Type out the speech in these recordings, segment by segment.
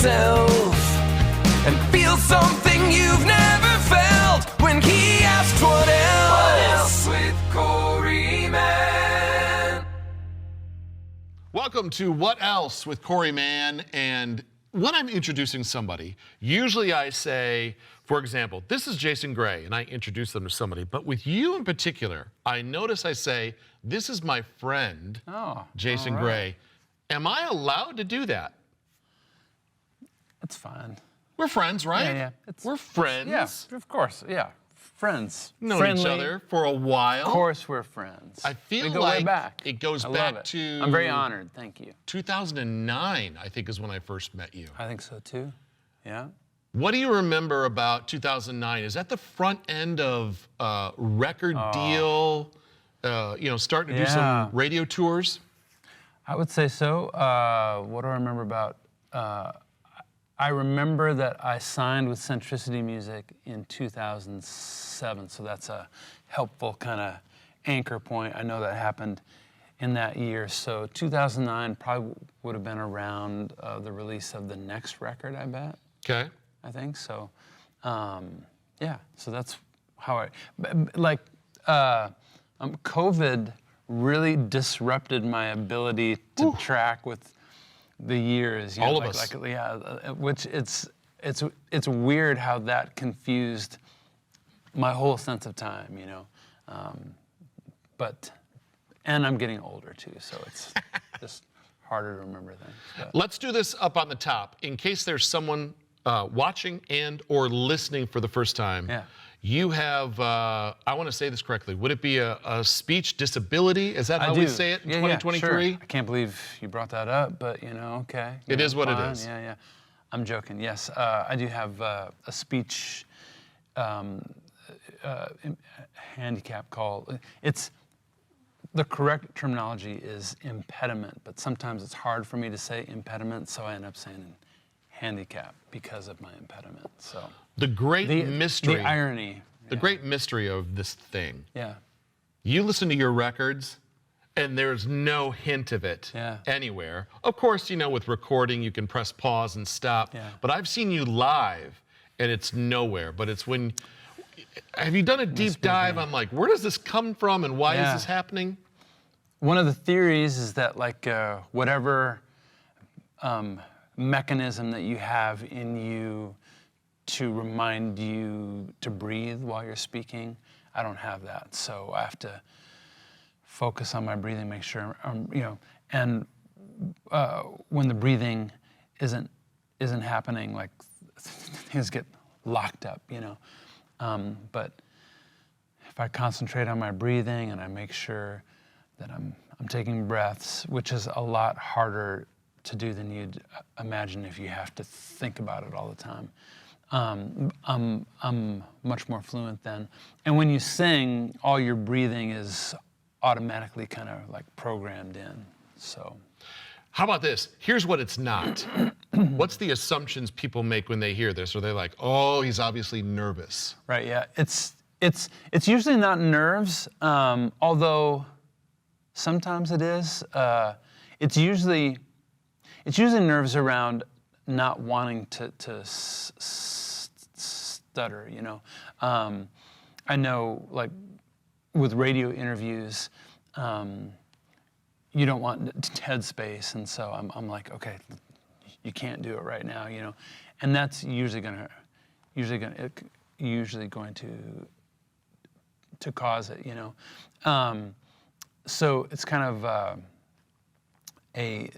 yourself and feel something you've never felt when he asked what else. What else with Corey Mann. Welcome to What Else with Corey Mann. And when I'm introducing somebody, usually I say, for example, this is Jason Gray, and I introduce them to somebody. But with you in particular, I notice I say, this is my friend, Jason Gray. Am I allowed to do that? It's fine. We're friends, right? Yeah. We're friends. Yeah, of course. Yeah, friends. Known each other for a while. Of course, we're friends. I feel we go like way back. It goes back to. I'm very honored. Thank you. 2009, I think, is when I first met you. I think so too. Yeah. What do you remember about 2009? Is that the front end of record deal? Starting to do some radio tours? I would say so. What do I remember about? I remember that I signed with Centricity Music in 2007, so that's a helpful kind of anchor point. I know that happened in that year, so 2009 probably would have been around the release of the next record, I bet. Okay. I think so. So that's how COVID really disrupted my ability to track with the years. All of us. Which it's weird how that confused my whole sense of time, and I'm getting older too, so it's just harder to remember things. But. Let's do this up on the top in case there's someone watching and or listening for the first time. Yeah. You have, I want to say this correctly, would it be a speech disability? Is that how we say it in 2023? Sure. I can't believe you brought that up, but okay. It is what it is. Yeah. I'm joking, yes. I do have a speech handicap called, the correct terminology is impediment, but sometimes it's hard for me to say impediment, so I end up saying handicap because of my impediment. So the great mystery, the irony, the great mystery of this thing. Yeah. You listen to your records, and there's no hint of it anywhere. Of course, with recording, you can press pause and stop. Yeah. But I've seen you live, and it's nowhere. But it's when. Have you done a deep dive on where does this come from and why is this happening? One of the theories is that whatever mechanism that you have in you to remind you to breathe while you're speaking, I don't have that. So I have to focus on my breathing, make sure and when the breathing isn't happening, things get locked up, but if I concentrate on my breathing and I make sure that I'm taking breaths, which is a lot harder to do than you'd imagine if you have to think about it all the time. I'm much more fluent then. And when you sing, all your breathing is automatically kind of programmed in. So. How about this? Here's what it's not. What's the assumptions people make when they hear this? Are they like, oh, he's obviously nervous? Right. Yeah. It's usually not nerves, although sometimes it is. It's usually nerves around not wanting to stutter, I know, with radio interviews, you don't want head space, and so I'm like, okay, you can't do it right now, and that's usually going to cause it, so it's kind of a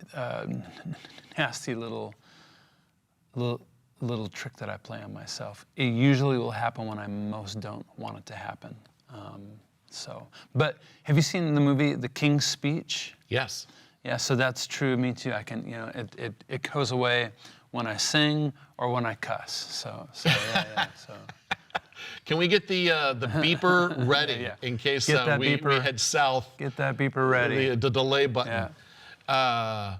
nasty little trick that I play on myself. It usually will happen when I most don't want it to happen. But have you seen the movie The King's Speech? Yes. Yeah, so that's true of me too. I can, it goes away when I sing or when I cuss. So. Can we get the beeper ready in case we head south? Get that beeper ready. The delay button. Yeah.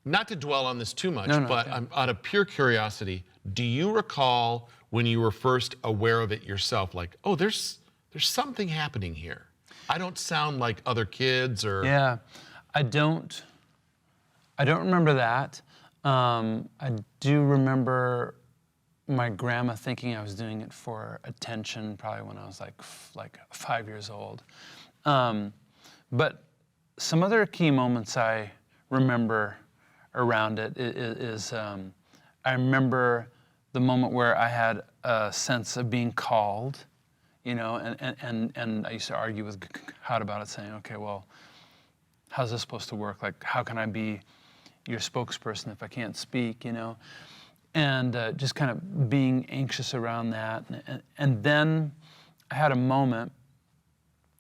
Not to dwell on this too much, but I'm out of pure curiosity. Do you recall when you were first aware of it yourself? Oh, there's something happening here. I don't sound like other kids, or I don't remember that. I do remember my grandma thinking I was doing it for attention, probably when I was like 5 years old. But some other key moments I remember around it is I remember the moment where I had a sense of being called, you know, and I used to argue with God about it, saying, okay, well, how's this supposed to work? Like, how can I be your spokesperson if I can't speak, you know? And just kind of being anxious around that. And then I had a moment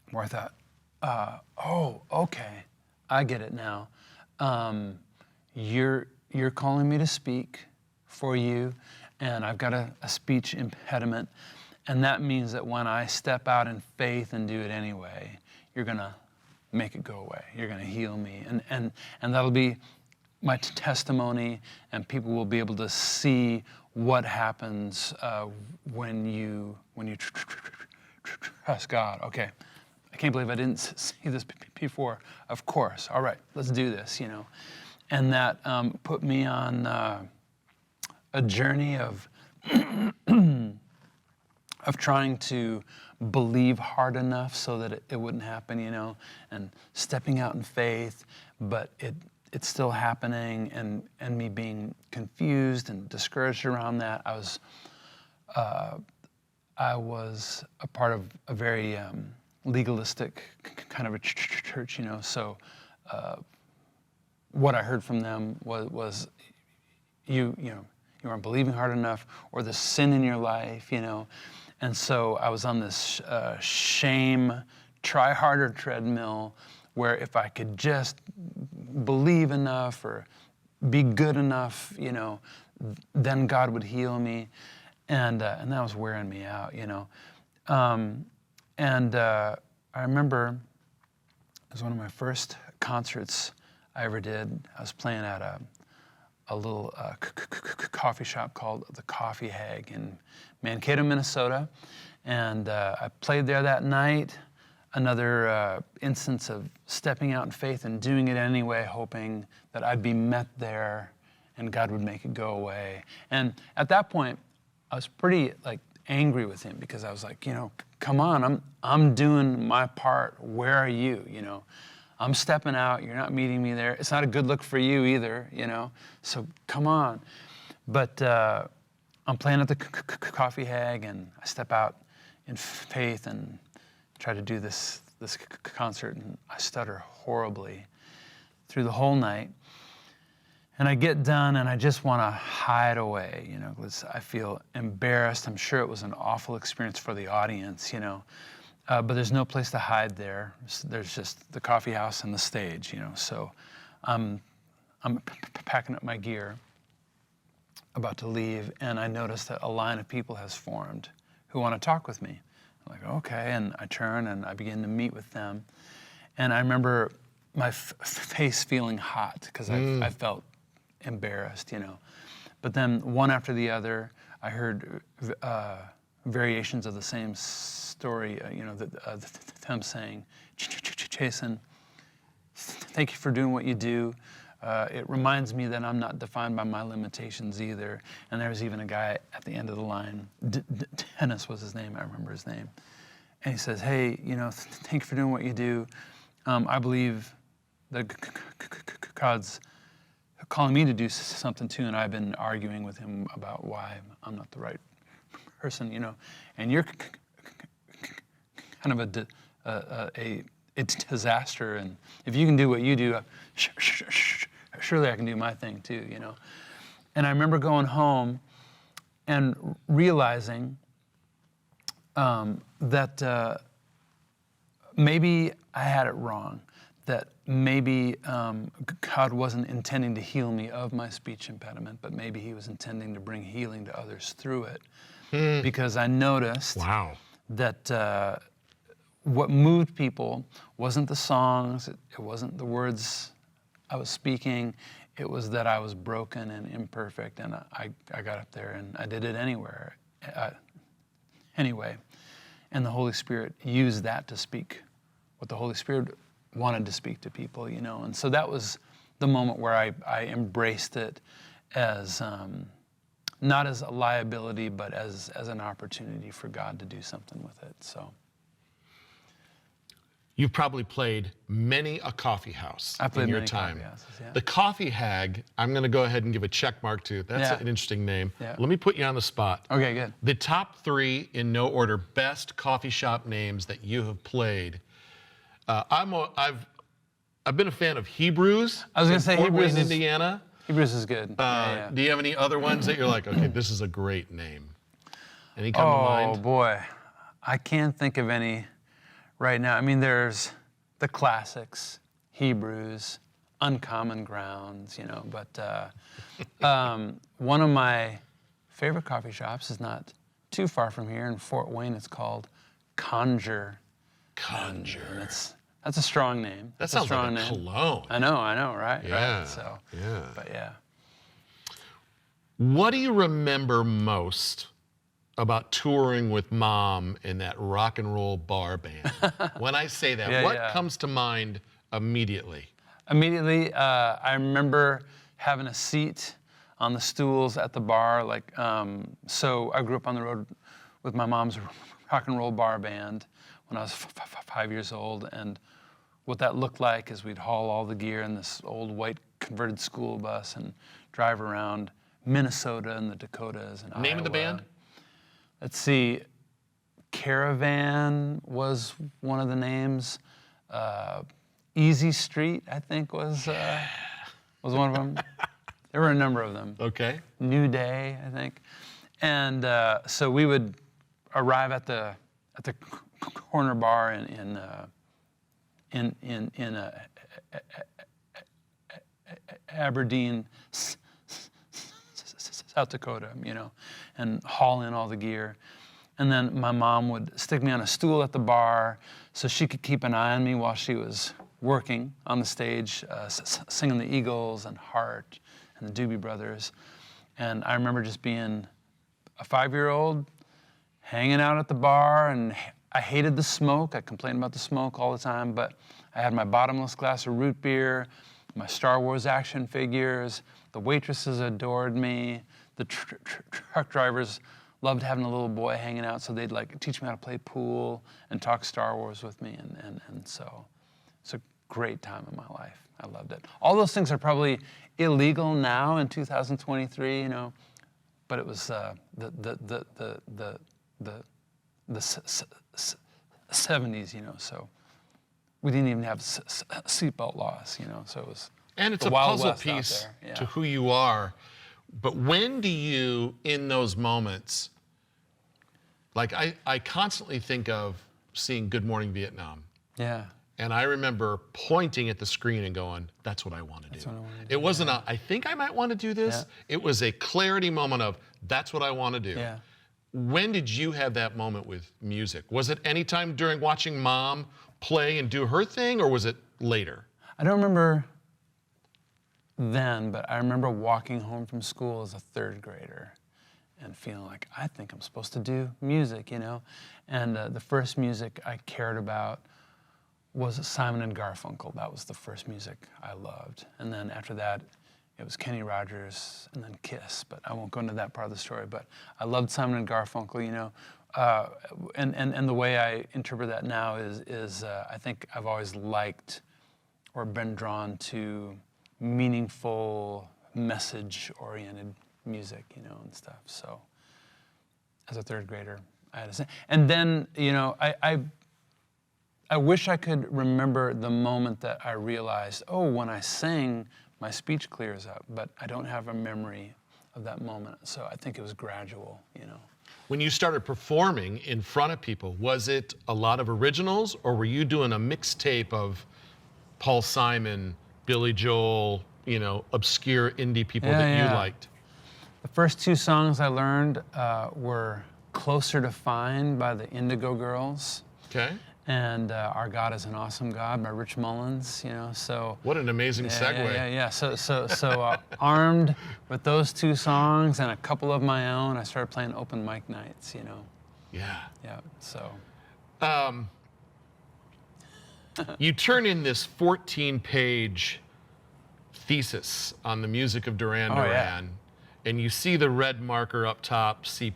where I thought, oh, okay, I get it now. You're calling me to speak for you, and I've got a speech impediment, and that means that when I step out in faith and do it anyway, you're gonna make it go away. You're gonna heal me, and that'll be my testimony, and people will be able to see what happens when you trust God. Okay, I can't believe I didn't see this before. Of course, all right, let's do this, you know. And that put me on a journey of of trying to believe hard enough so that it wouldn't happen, you know, and stepping out in faith, but it's still happening, and me being confused and discouraged around that. I was a part of a very legalistic kind of a church, you know, so what I heard from them was you weren't believing hard enough, or the sin in your life, you know. And so I was on this shame, try harder treadmill, where if I could just believe enough or be good enough, you know, then God would heal me. And that was wearing me out, you know. I remember it was one of my first concerts I ever did. I was playing at a little coffee shop called the Coffee Hag in Mankato, Minnesota. And I played there that night. Another instance of stepping out in faith and doing it anyway, hoping that I'd be met there and God would make it go away. And at that point, I was pretty angry with him, because I was like, you know, come on, I'm doing my part. Where are you? You know, I'm stepping out. You're not meeting me there. It's not a good look for you either, you know. So come on. But I'm playing at the Coffee Hag, and I step out in faith and try to do this concert, and I stutter horribly through the whole night. And I get done, and I just want to hide away, you know, because I feel embarrassed. I'm sure it was an awful experience for the audience, you know, but there's no place to hide there. There's just the coffee house and the stage, you know. So I'm packing up my gear, about to leave, and I notice that a line of people has formed who want to talk with me. I'm like, okay, and I turn and I begin to meet with them. And I remember my face feeling hot, because I felt embarrassed, you know. But then one after the other, I heard variations of the same story, you know, them saying, Jason, thank you for doing what you do. It reminds me that I'm not defined by my limitations either. And there was even a guy at the end of the line, Dennis was his name, I remember his name. And he says, hey, you know, thank you for doing what you do. I believe that God's calling me to do something too, and I've been arguing with him about why I'm not the right person, you know. And you're kind of a disaster, and if you can do what you do, surely I can do my thing too, you know. And I remember going home and realizing that maybe I had it wrong, that maybe God wasn't intending to heal me of my speech impediment, but maybe he was intending to bring healing to others through it. Because I noticed that what moved people wasn't the songs, it wasn't the words I was speaking, it was that I was broken and imperfect, and I got up there and I did it anyway. And the Holy Spirit used that to speak what the Holy Spirit wanted to speak to people, you know. And so that was the moment where I embraced it not as a liability, but as an opportunity for God to do something with it. So you've probably played many a coffee house I played in your many time. coffee houses, yeah. The Coffee Hag, I'm going to go ahead and give a check mark to. That's Yeah. an interesting name. Yeah. Let me put you on the spot. Okay, good. The top 3 in no order best coffee shop names that you have played. I've been a fan of Hebrews. I was gonna in say Fort Hebrews Wayne, is- Indiana. Hebrews is good. Do you have any other ones that you're like, okay, this is a great name? Any come to Oh mind? boy, I can't think of any right now. I mean, there's the classics, Hebrews, Uncommon Grounds, you know. But one of my favorite coffee shops is not too far from here in Fort Wayne. It's called Conjure. Conjure. And that's a strong name. That That's sounds a strong like a name. cologne. I know, right? Yeah, Right. So, yeah. but yeah. What do you remember most about touring with Mom in that rock and roll bar band? When I say that, Yeah, what yeah. comes to mind immediately? Immediately, I remember having a seat on the stools at the bar. So I grew up on the road with my mom's rock and roll bar band when I was 5 years old, and what that looked like is we'd haul all the gear in this old white converted school bus and drive around Minnesota and the Dakotas and Name of the Iowa. band? Let's see, Caravan was one of the names. Easy Street, I think, was one of them. There were a number of them. Okay. New Day, I think. And so we would arrive at the corner bar in Aberdeen, South Dakota, you know, and haul in all the gear. And then my mom would stick me on a stool at the bar so she could keep an eye on me while she was working on the stage, singing the Eagles and Heart and the Doobie Brothers. And I remember just being a 5-year-old, hanging out at the bar, and I hated the smoke. I complained about the smoke all the time, but I had my bottomless glass of root beer, my Star Wars action figures, the waitresses adored me, the truck drivers loved having a little boy hanging out, so they'd like teach me how to play pool and talk Star Wars with me, and so it's a great time in my life. I loved it. All those things are probably illegal now in 2023, you know, but it was the 70s, you know, so we didn't even have seatbelt laws, you know, so it was. And it's the a Wild puzzle West out piece there, yeah. to who you are. But when do you, in those moments, like I constantly think of seeing Good Morning Vietnam. Yeah. And I remember pointing at the screen and going, that's what I want to do. what I wanna do, It wasn't I think I might want to do this. Yeah. It was a clarity moment of, that's what I want to do. Yeah. When did you have that moment with music? Was it any time during watching Mom play and do her thing, or was it later? I don't remember then, but I remember walking home from school as a 3rd grader and feeling like, I think I'm supposed to do music, you know? And the first music I cared about was Simon and Garfunkel. That was the first music I loved. And then after that, it was Kenny Rogers and then Kiss, but I won't go into that part of the story. But I loved Simon and Garfunkel, you know? And the way I interpret that now is I think I've always liked or been drawn to meaningful, message-oriented music, you know, and stuff. So as a 3rd grader, I had to sing. And then, you know, I wish I could remember the moment that I realized, oh, when I sing, my speech clears up, but I don't have a memory of that moment. So I think it was gradual, you know. When you started performing in front of people, was it a lot of originals, or were you doing a mixtape of Paul Simon, Billy Joel, you know, obscure indie people that you liked? The first 2 songs I learned were Closer to Find by the Indigo Girls. Okay. And Our God is an Awesome God by Rich Mullins, you know, so. What an amazing segue. Yeah. So armed with those 2 songs and a couple of my own, I started playing open mic nights, you know. Yeah. Yeah, so. You turn in this 14-page thesis on the music of Duran Oh, yeah. Duran, and you see the red marker up top, C+.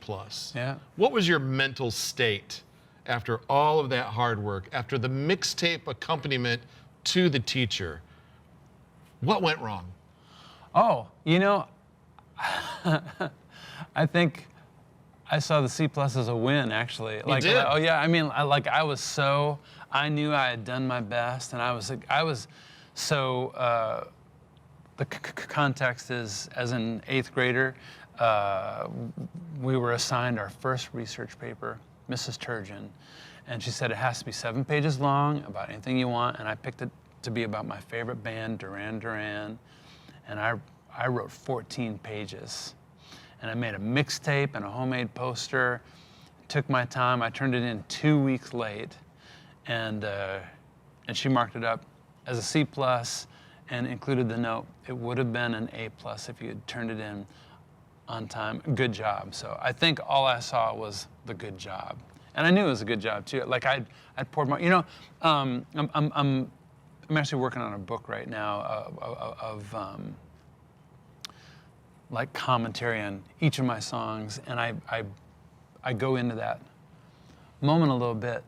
Yeah. What was your mental state after all of that hard work, after the mixtape accompaniment to the teacher? What went wrong? Oh, you know, I think I saw the C+ as a win, actually. You did? Oh yeah, I mean, I knew I had done my best, and I was so. The context is, as an 8th grader, we were assigned our first research paper, Mrs. Turgeon, and she said it has to be 7 pages long, about anything you want, and I picked it to be about my favorite band, Duran Duran, and I wrote 14 pages. And I made a mixtape and a homemade poster. Took my time. I turned it in 2 weeks late, and she marked it up as a C+ and included the note, it would have been an A+ if you had turned it in on time. Good job. So I think all I saw was the good job, and I knew it was a good job too. Like I'd poured my, I'm actually working on a book right now of like commentary on each of my songs, and I go into that moment a little bit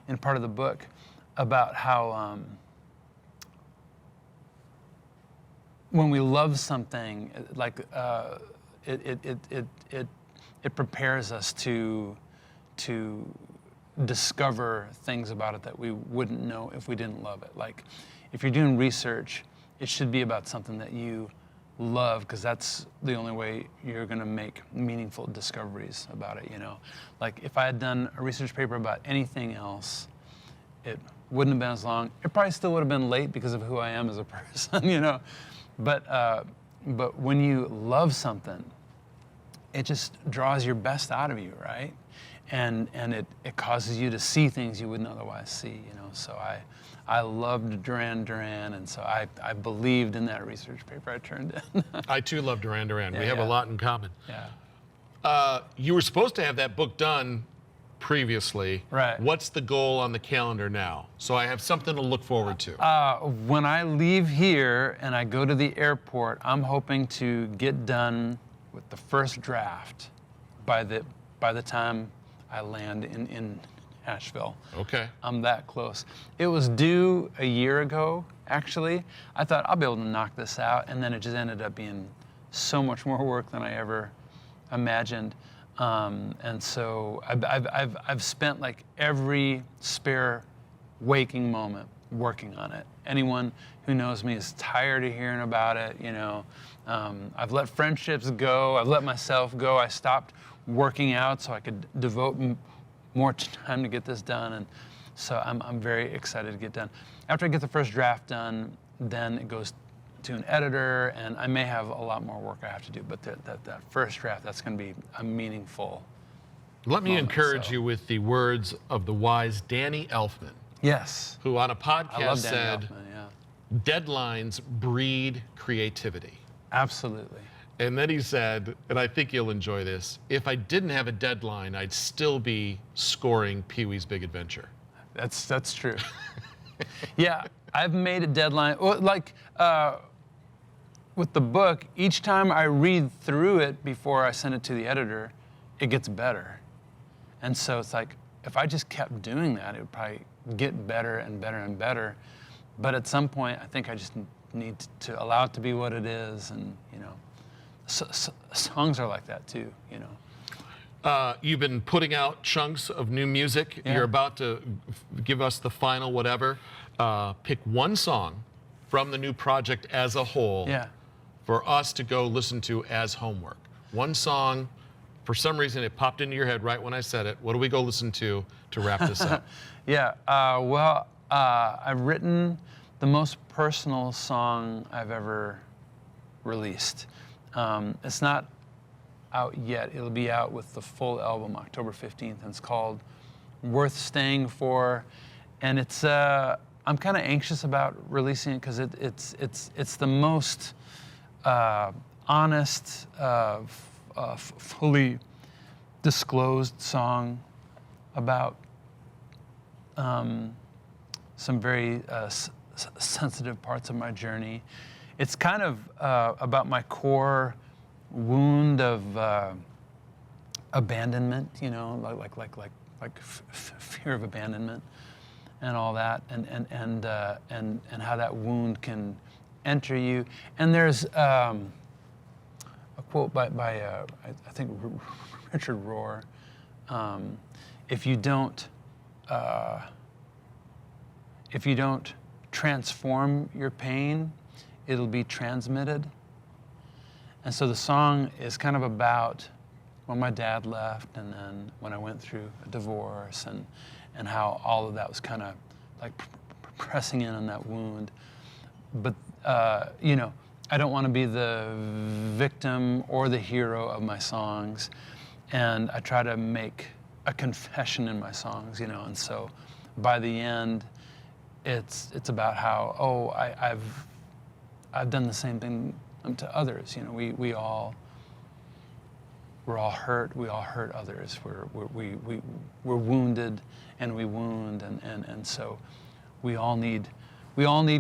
in part of the book about how when we love something, like it prepares us to discover things about it that we wouldn't know if we didn't love it. Like if you're doing research, it should be about something that you love, because that's the only way you're going to make meaningful discoveries about it, Like if I had done a research paper about anything else, it wouldn't have been as long. It probably still would have been late because of who I am as a person, But when you love something, it just draws your best out of you, right? And it causes you to see things you wouldn't otherwise see, So I loved Duran Duran, and so I believed in that research paper I turned in. I too love Duran Duran. Yeah, we have a yeah. lot in common. Yeah. You were supposed to have that book done previously. Right. What's the goal on the calendar now? So I have something to look forward to. When I leave here and I go to the airport, I'm hoping to get done with the first draft by the time I land in Nashville. Okay. I'm that close. It was due a year ago, actually. I thought I'll be able to knock this out, and then it just ended up being so much more work than I ever imagined. And so I've spent like every spare waking moment working on it. Anyone who knows me is tired of hearing about it, I've let friendships go. I've let myself go. I stopped working out so I could devote more time to get this done. And so I'm very excited to get done. After I get the first draft done, then it goes to an editor, and I may have a lot more work I have to do, but that first draft, that's going to be a meaningful Let me moment, encourage so. you with the words of the wise Danny Elfman, Yes. who on a I podcast love said, Danny Elfman, yeah. deadlines breed creativity. Absolutely. And then he said, and I think you'll enjoy this, if I didn't have a deadline, I'd still be scoring Pee-wee's Big Adventure. That's true. Yeah, I've made a deadline. Well, with the book, each time I read through it before I send it to the editor, it gets better. And so it's like, if I just kept doing that, it would probably get better and better and better. But at some point, I think I just need to allow it to be what it is. And, songs are like that too, You've been putting out chunks of new music. Yeah. You're about to give us the final whatever. Pick one song from the new project as a whole Yeah. for us to go listen to as homework. One song, for some reason it popped into your head right when I said it. What do we go listen to wrap this up? Yeah, I've written the most personal song I've ever released. It's not out yet. It'll be out with the full album October 15th, and it's called Worth Staying For. And it's I'm kind of anxious about releasing it because it's the most honest, fully disclosed song about some very sensitive parts of my journey. it's kind of about my core wound of abandonment, you know, like fear of abandonment and all that, and how that wound can enter you. And there's a quote by I think Richard Rohr. If you don't transform your pain, it'll be transmitted. And so the song is kind of about when my dad left, and then when I went through a divorce, and how all of that was kind of like pressing in on that wound. But you know, I don't want to be the victim or the hero of my songs, and I try to make a confession in my songs, you know. And so by the end, it's about how I've done the same thing to others, you know. We're all hurt. We all hurt others. We're wounded, and we wound, and so we all need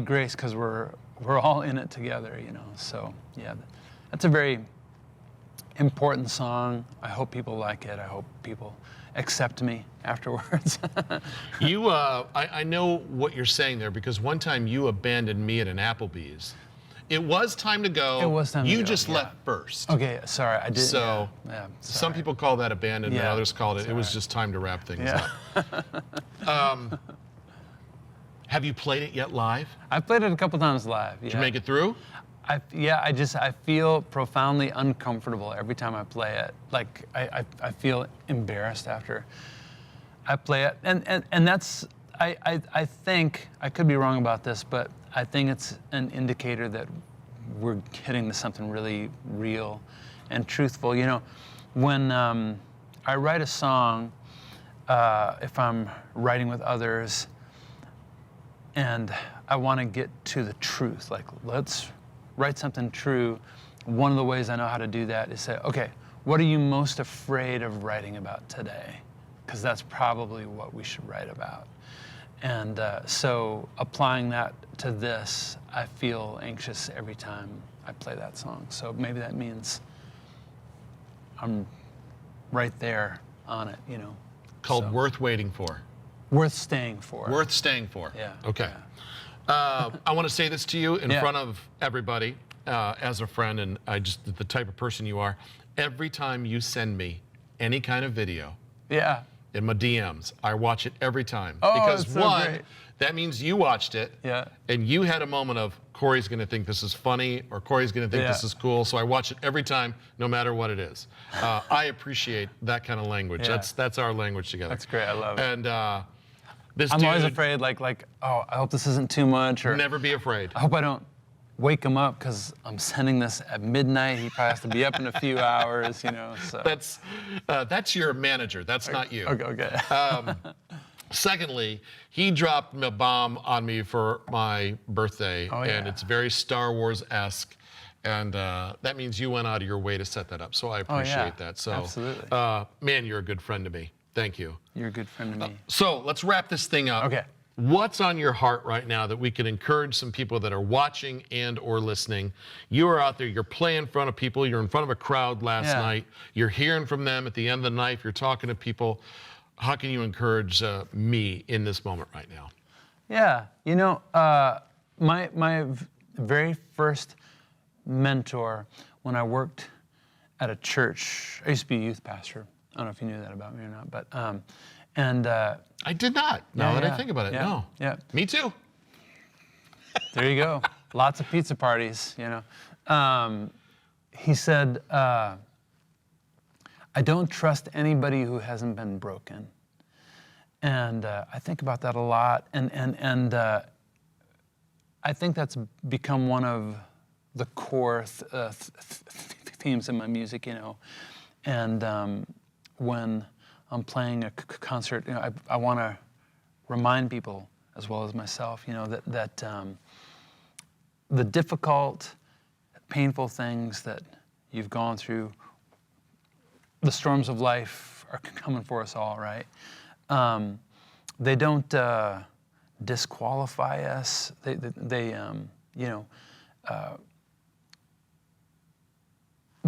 grace, because we're all in it together, you know. So yeah, that's a very important song. I hope people like it. I hope people accept me afterwards. I know what you're saying there, because one time you abandoned me at an Applebee's. It was time to go. It was time to go. You just yeah. left first. Okay, sorry, I didn't. So yeah, some people call that abandonment. Yeah, Others called it. sorry. It was just time to wrap things Yeah. up. Have you played it yet live? I've played it a couple times live. Yeah. Did you make it through? I feel profoundly uncomfortable every time I play it. Like I feel embarrassed after I play it, and that's I think, I could be wrong about this, but I think it's an indicator that we're getting to something really real and truthful. You know, when I write a song, if I'm writing with others, and I want to get to the truth, like, let's write something true, one of the ways I know how to do that is say, okay, what are you most afraid of writing about today? Because that's probably what we should write about. And so applying that to this, I feel anxious every time I play that song. So maybe that means I'm right there on it, you know. Called Worth Waiting For. Worth staying for. Worth staying for. Yeah. Okay. Yeah. I want to say this to you in Yeah. front of everybody, as a friend, and the type of person you are. Every time you send me any kind of video, Yeah. in my DMs, I watch it every time. Oh, because it's so one, great. that means you watched it, Yeah. and you had a moment of, Corey's gonna think this is funny, or Corey's gonna think Yeah. this is cool, so I watch it every time, no matter what it is. I appreciate that kind of language. Yeah. That's our language together. That's great, I love it. And this I'm dude, always afraid, like, oh, I hope this isn't too much, or never be afraid. I hope I don't wake him up because I'm sending this at midnight. He probably has to be up in a few hours, you know. So That's your manager, that's not you. okay. Secondly, he dropped a bomb on me for my birthday, Oh, and yeah. it's very Star Wars-esque, and that means you went out of your way to set that up, so I appreciate that. So, absolutely. man, you're a good friend to me. Thank you. You're a good friend to me. So let's wrap this thing up. Okay. What's on your heart right now that we can encourage some people that are watching and or listening? You are out there, you're playing in front of people, you're in front of a crowd last Yeah. night, you're hearing from them at the end of the night, you're talking to people. How can you encourage me in this moment right now? Yeah, you know, my very first mentor when I worked at a church, I used to be a youth pastor. I don't know if you knew that about me or not, but I did not. Now that I think about it, yeah, no. Yeah. Me too. There you go. Lots of pizza parties, you know. He said, I don't trust anybody who hasn't been broken. And I think about that a lot. And I think that's become one of the core themes in my music, you know. And when I'm playing a concert, you know, I want to remind people, as well as myself, you know, that the difficult, painful things that you've gone through, the storms of life are coming for us all, right? They don't disqualify us. They you know,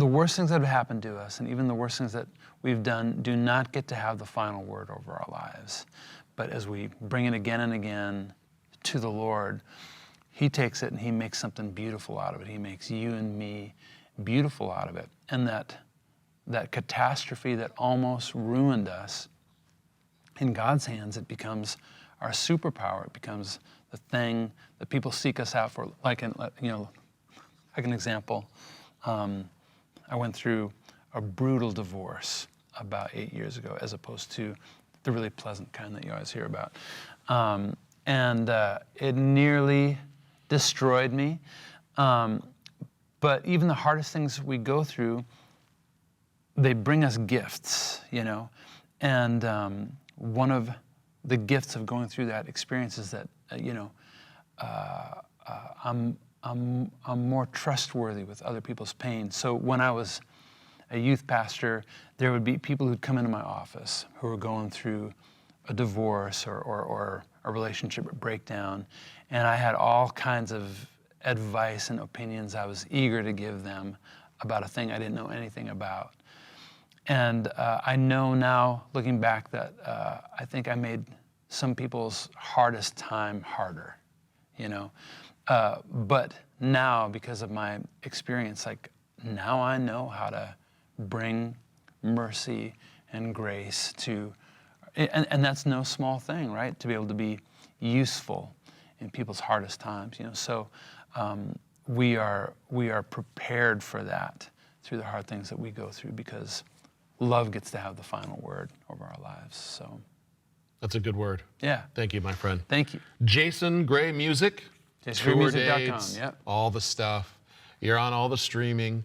the worst things that have happened to us, and even the worst things that we've done, do not get to have the final word over our lives. But as we bring it again and again to the Lord, He takes it and He makes something beautiful out of it. He makes you and me beautiful out of it. And that catastrophe that almost ruined us, in God's hands, it becomes our superpower. It becomes the thing that people seek us out for. Like an example, I went through a brutal divorce about 8 years ago, as opposed to the really pleasant kind that you always hear about. And it nearly destroyed me. But even the hardest things we go through, they bring us gifts, you know. And one of the gifts of going through that experience is that, I'm more trustworthy with other people's pain. So when I was a youth pastor, there would be people who'd come into my office who were going through a divorce or a relationship breakdown, and I had all kinds of advice and opinions I was eager to give them about a thing I didn't know anything about. And I know now, looking back, that I think I made some people's hardest time harder, you know. But now, because of my experience, like, now I know how to bring mercy and grace to, and that's no small thing, right? To be able to be useful in people's hardest times, you know. So we are prepared for that through the hard things that we go through, because love gets to have the final word over our lives. So That's a good word. yeah. Thank you, my friend. Thank you. Jason Gray Music. JasonGrayMusic.com, dates, yep. all the stuff. You're on all the streaming.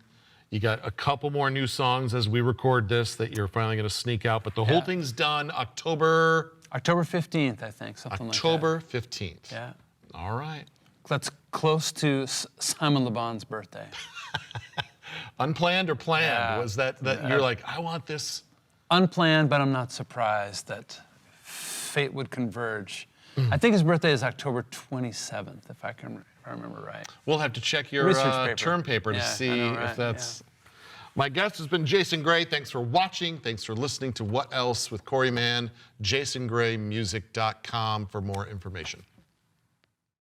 You got a couple more new songs as we record this that you're finally going to sneak out, but the whole thing's done October 15th, I think, something October like 15th. that. Yeah. All right. That's close to Simon Le Bon's birthday. Unplanned or planned? Yeah. Was that you're like, I want this? Unplanned, but I'm not surprised that fate would converge. I think his birthday is October 27th, if I remember right. We'll have to check your Research paper. term paper to Yeah, see I know, right? if that's... My guest has been Jason Gray. Thanks for watching. Thanks for listening to What Else with Corey Mann. JasonGrayMusic.com for more information.